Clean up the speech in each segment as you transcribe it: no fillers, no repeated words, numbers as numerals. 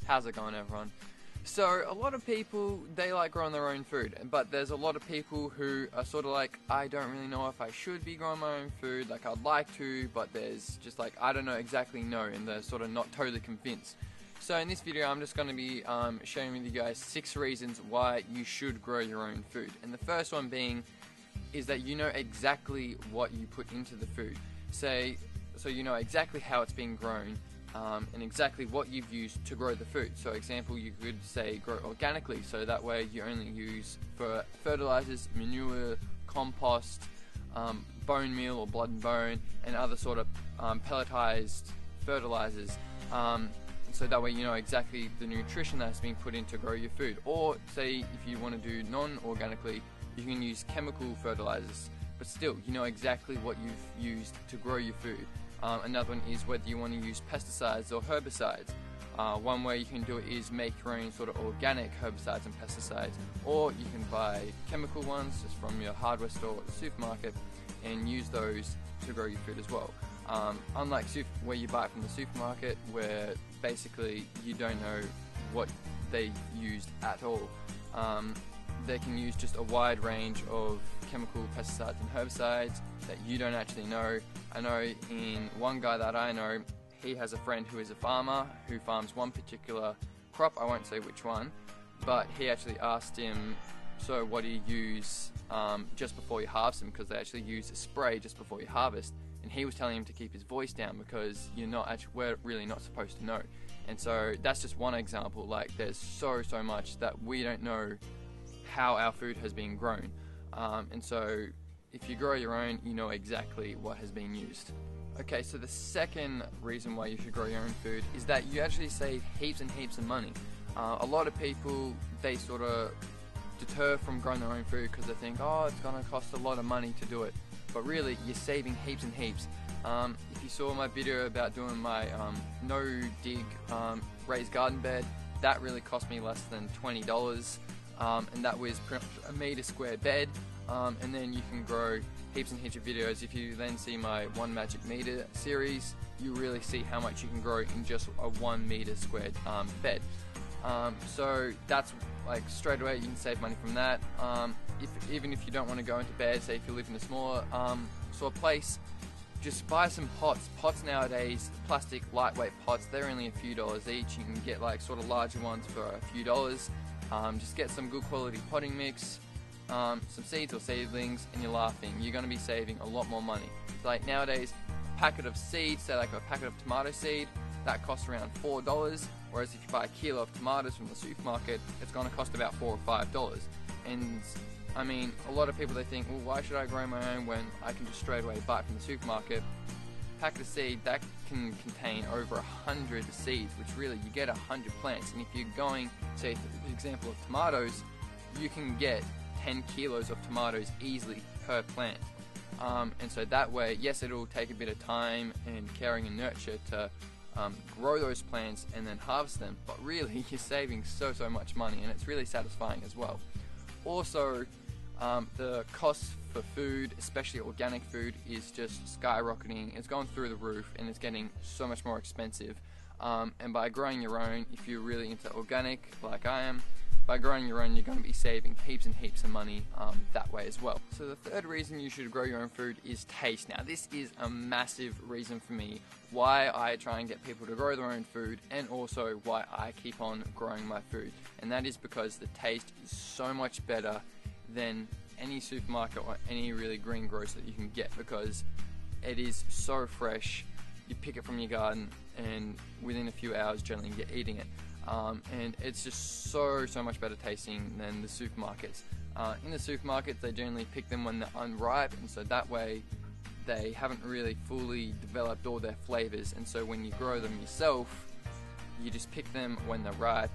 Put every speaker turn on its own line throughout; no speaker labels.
How's it going, everyone? So, a lot of people, they like growing their own food, but there's a lot of people who are sort of like, I don't really know if I should be growing my own food, like I'd like to, but there's just like, I don't know exactly know, and they're sort of not totally convinced. So in this video, I'm just going to be sharing with you guys 6 reasons why you should grow your own food. And the first one being, is that you know exactly what you put into the food. So you know exactly how it's being grown, and exactly what you've used to grow the food. So example, you could say grow organically, so that way you only use for fertilizers, manure, compost, bone meal or blood and bone, and other sort of pelletized fertilizers. So that way you know exactly the nutrition that's being put in to grow your food. Or say if you want to do non-organically, you can use chemical fertilizers, but still you know exactly what you've used to grow your food. Another one is whether you want to use pesticides or herbicides. One way you can do it is make your own sort of organic herbicides and pesticides, or you can buy chemical ones just from your hardware store or the supermarket and use those to grow your food as well. Unlike where you buy it from the supermarket, where basically you don't know what they used at all. They can use just a wide range of chemical pesticides and herbicides that you don't actually know. I know in one guy that I know, he has a friend who is a farmer who farms one particular crop, I won't say which one, but he actually asked him, so what do you use just before you harvest them, because they actually use a spray just before you harvest, and he was telling him to keep his voice down because we're really not supposed to know. And so that's just one example. Like there's so much that we don't know how our food has been grown, and so if you grow your own, you know exactly what has been used. Okay, so the second reason why you should grow your own food is that you actually save heaps and heaps of money. A lot of people, they sort of deter from growing their own food because they think, oh, it's going to cost a lot of money to do it, but really you're saving heaps and heaps. If you saw my video about doing my no-dig raised garden bed, that really cost me less than $20, and that was pretty much a meter square bed. And then you can grow heaps and heaps of videos. If you then see my 1 Magic Meter series, you really see how much you can grow in just a 1 meter squared bed. So that's like straight away you can save money from that. Even if you don't want to go into bed, say if you live in a smaller sort of place, just buy some pots. Pots nowadays, plastic lightweight pots, they're only a few dollars each. You can get like sort of larger ones for a few dollars. Just get some good quality potting mix, some seeds or seedlings, and you're laughing. You're going to be saving a lot more money. Like nowadays, a packet of seeds, say like a packet of tomato seed, that costs around $4, whereas if you buy a kilo of tomatoes from the supermarket, it's going to cost about $4 or $5. And I mean, a lot of people, they think, well, why should I grow my own when I can just straight away buy it from the supermarket? A packet of seed, that can contain over 100 seeds, which really, you get 100 plants. And if you're going, say, for the example of tomatoes, you can get 10 kilos of tomatoes easily per plant. And so that way, yes, it'll take a bit of time and caring and nurture to grow those plants and then harvest them, but really you're saving so much money, and it's really satisfying as well. Also, the cost for food, especially organic food, is just skyrocketing. It's going through the roof and it's getting so much more expensive. And by growing your own, if you're really into organic like I am, by growing your own, you're going to be saving heaps and heaps of money that way as well. So the third reason you should grow your own food is taste. Now this is a massive reason for me why I try and get people to grow their own food, and also why I keep on growing my food. And that is because the taste is so much better than any supermarket or any really greengrocer that you can get, because it is so fresh. You pick it from your garden and within a few hours generally you're eating it. And it's just so much better tasting than the supermarkets. In the supermarkets, they generally pick them when they're unripe, and so that way they haven't really fully developed all their flavors. And so when you grow them yourself, you just pick them when they're ripe,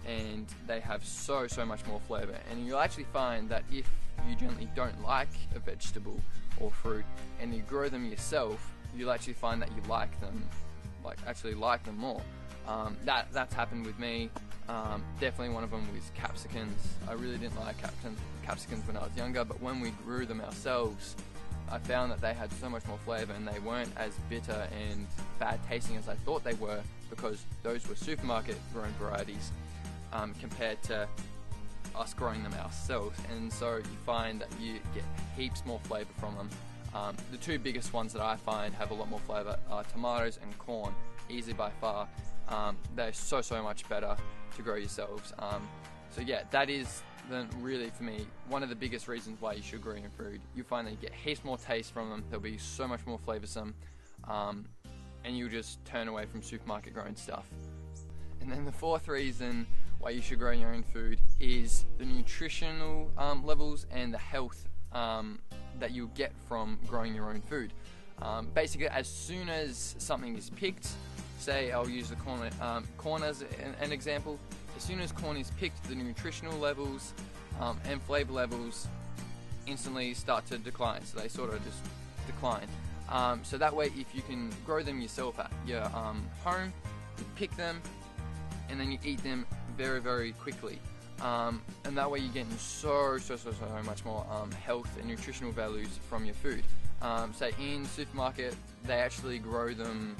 and they have so much more flavor. And you'll actually find that if you generally don't like a vegetable or fruit and you grow them yourself, you'll actually find that you like them, actually like them more. That's happened with me. Definitely one of them was capsicums. I really didn't like capsicums when I was younger, but when we grew them ourselves, I found that they had so much more flavor and they weren't as bitter and bad tasting as I thought they were, because those were supermarket grown varieties compared to us growing them ourselves. And so you find that you get heaps more flavor from them. The two biggest ones that I find have a lot more flavor are tomatoes and corn, easily by far. They're so much better to grow yourselves. So yeah, that is then really, for me, one of the biggest reasons why you should grow your own food. You find that you get heaps more taste from them, they'll be so much more flavoursome, and you'll just turn away from supermarket grown stuff. And then the fourth reason why you should grow your own food is the nutritional levels and the health that you'll get from growing your own food. Basically, as soon as something is picked, say I'll use the corn as an example. As soon as corn is picked, the nutritional levels and flavor levels instantly start to decline. So they sort of just decline. So that way, if you can grow them yourself at your home, you pick them and then you eat them very quickly. And that way you're getting so much more health and nutritional values from your food. Say in supermarket, they actually grow them,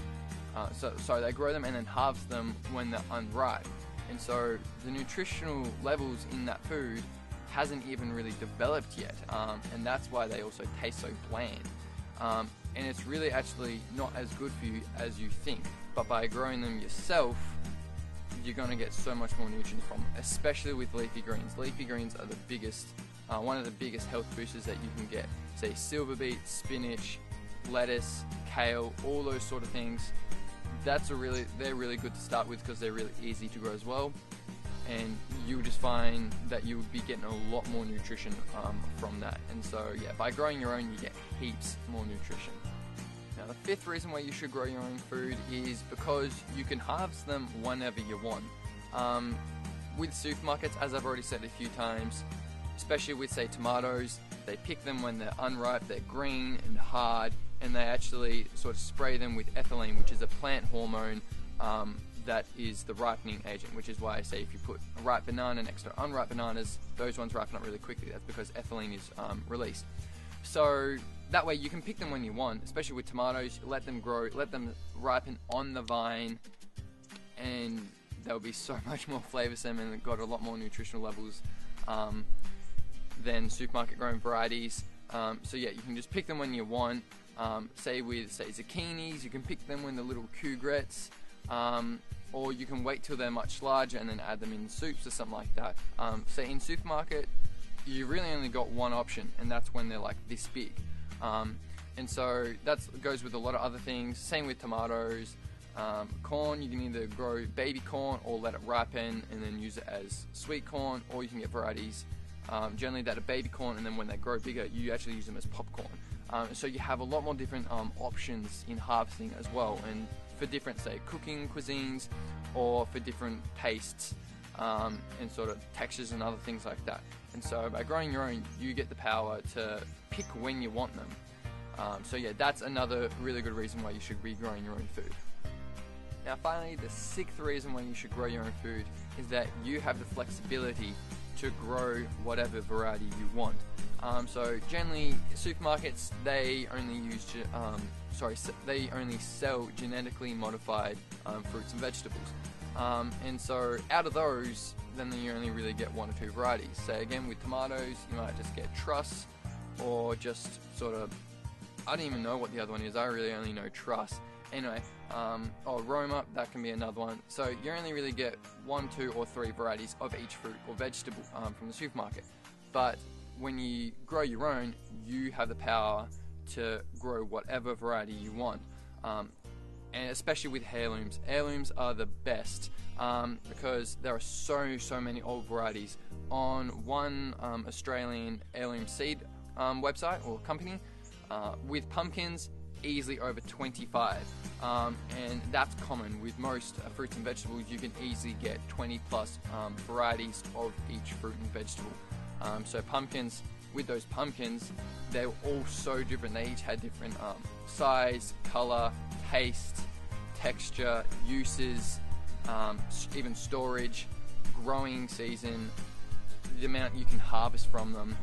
so they grow them and then harvest them when they're unripe. And so the nutritional levels in that food hasn't even really developed yet, and that's why they also taste so bland. And it's really actually not as good for you as you think, but by growing them yourself, you're going to get so much more nutrients from them, especially with leafy greens. Leafy greens are the biggest, one of the biggest health boosters that you can get. Say silver beet, spinach, lettuce, kale, all those sort of things. They're really good to start with because they're really easy to grow as well, and you'll just find that you'll be getting a lot more nutrition from that. And so yeah, by growing your own, you get heaps more nutrition. Now the fifth reason why you should grow your own food is because you can harvest them whenever you want. With supermarkets, as I've already said a few times, especially with say tomatoes, they pick them when they're unripe, they're green and hard, and they actually sort of spray them with ethylene, which is a plant hormone that is the ripening agent, which is why I say if you put a ripe banana next to unripe bananas, those ones ripen up really quickly. That's because ethylene is released. So that way you can pick them when you want, especially with tomatoes. Let them grow, let them ripen on the vine, and they'll be so much more flavoursome and got a lot more nutritional levels than supermarket grown varieties. So yeah, you can just pick them when you want. Say zucchinis, you can pick them when they're little courgettes, or you can wait till they're much larger and then add them in soups or something like that. Say in supermarket, you really only got one option, and that's when they're like this big. And so that goes with a lot of other things. Same with tomatoes. Corn, you can either grow baby corn or let it ripen and then use it as sweet corn, or you can get varieties generally that are baby corn, and then when they grow bigger, you actually use them as popcorn. So you have a lot more different options in harvesting as well, and for different, say, cooking cuisines, or for different tastes and sort of textures and other things like that. And so by growing your own, you get the power to pick when you want them. So yeah, that's another really good reason why you should be growing your own food. Now finally, the sixth reason why you should grow your own food is that you have the flexibility to grow whatever variety you want. So generally, supermarkets, they only sell genetically modified fruits and vegetables. And so out of those, then you only really get one or two varieties. Say again, with tomatoes, you might just get truss, or just sort of, I don't even know what the other one is. I really only know truss. Anyway, or Roma, that can be another one. So you only really get 1, 2, or 3 varieties of each fruit or vegetable from the supermarket. But when you grow your own, you have the power to grow whatever variety you want. And especially with heirlooms. Heirlooms are the best because there are so many old varieties. On one Australian heirloom seed website or company, with pumpkins, easily over 25, and that's common with most fruits and vegetables. You can easily get 20 plus varieties of each fruit and vegetable. So pumpkins, with those pumpkins, they're all so different. They each had different size, color, taste, texture, uses, even storage, growing season, the amount you can harvest from them.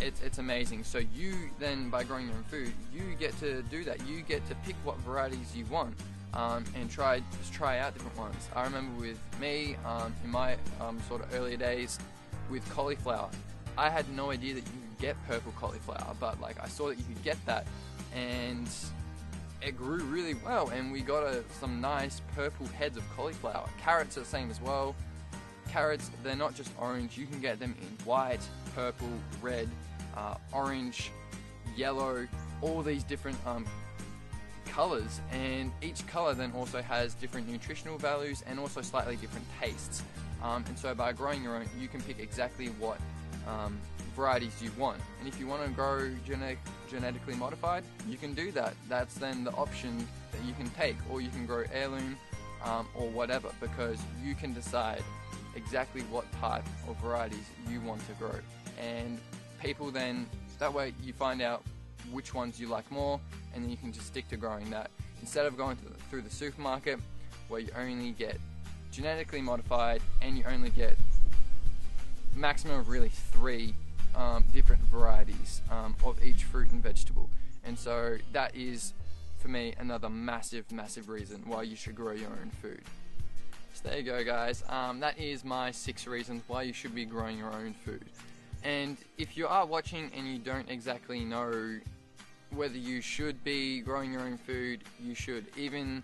It's amazing. So you then, by growing your own food, you get to do that. You get to pick what varieties you want, and try out different ones. I remember with me, in my sort of earlier days with cauliflower, I had no idea that you could get purple cauliflower, but like I saw that you could get that, and it grew really well, and we got some nice purple heads of cauliflower. Carrots are the same as well. Carrots, they're not just orange, you can get them in white, purple, red, orange, yellow, all these different colors, and each color then also has different nutritional values and also slightly different tastes. And so by growing your own, you can pick exactly what varieties you want. And if you want to grow genetically modified, you can do that. That's then the option that you can take, or you can grow heirloom or whatever, because you can decide exactly what type of varieties you want to grow. And people then, that way you find out which ones you like more, and then you can just stick to growing that, instead of going through the supermarket where you only get genetically modified and you only get maximum of really 3 different varieties of each fruit and vegetable. And so that is, for me, another massive reason why you should grow your own food. So there you go, guys. That is my 6 reasons why you should be growing your own food. And if you are watching and you don't exactly know whether you should be growing your own food, you should even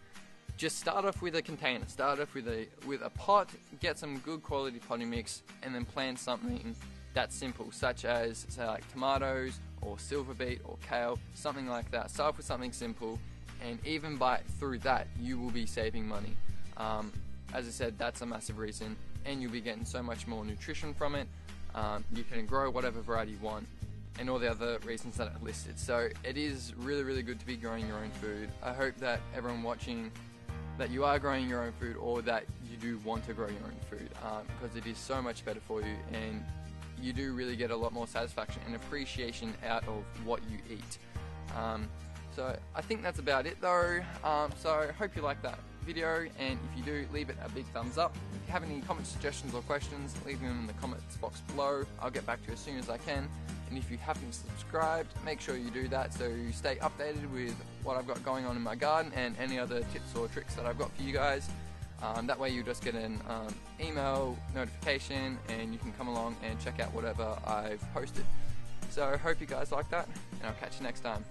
just start off with a container. Start off with a pot, get some good quality potting mix, and then plant something that's simple, such as, say, like tomatoes or silver beet or kale, something like that. Start off with something simple, and even through that, you will be saving money. As I said, that's a massive reason, and you'll be getting so much more nutrition from it. You can grow whatever variety you want, and all the other reasons that are listed. So it is really good to be growing your own food. I hope that everyone watching, that you are growing your own food, or that you do want to grow your own food, because it is so much better for you, and you do really get a lot more satisfaction and appreciation out of what you eat. So I think that's about it though. So I hope you like that video, and if you do, leave it a big thumbs up. If you have any comments, suggestions or questions, leave them in the comments box below. I'll get back to you as soon as I can. And if you haven't subscribed, make sure you do that so you stay updated with what I've got going on in my garden and any other tips or tricks that I've got for you guys. That way you just get an email notification, and you can come along and check out whatever I've posted. So I hope you guys like that, and I'll catch you next time.